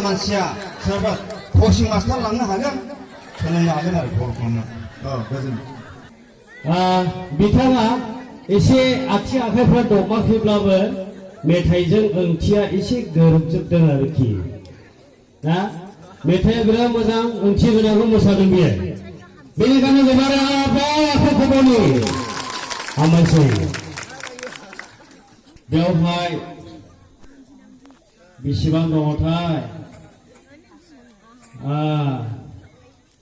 मानसिया सोरबा coaching master लांनो हागोन सोलोंनो हागोन आरो बर'खौनो गोजोन बिथाङा एसे आथिं आखाइफ्रा दबाखैब्लाबो मेथाइजों ओंथिया एसे गोरोबजोबदों आरोखि ना मेथाइया बिराद मोजां ओंथि गोनांखौ मोसादों बियो बेनिखायनो गोबारै आखाइ खबरनि हामबायसै बेवहाय बेसेबां दङथाय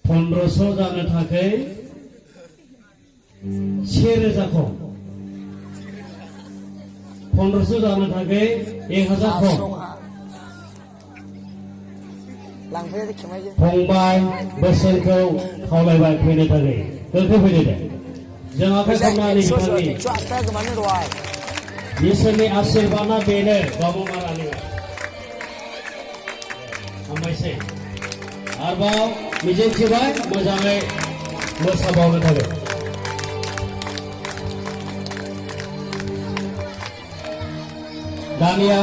1500 जानो थाखाय 1000 खम 1500 जानो थाखाय 1000 खम फंबाय बोसोनखौ खावलायबाय फैनो थाखाय गोख्रै फैदो दे जों आखाइ खबनानै बिथांनि इसोरनि आशीर्बादआ बेनो गावबा मारानि हामबायसै आरोबाव मिजिंथिबाय मोजाङै मोसाबावनो थाखाय दानिया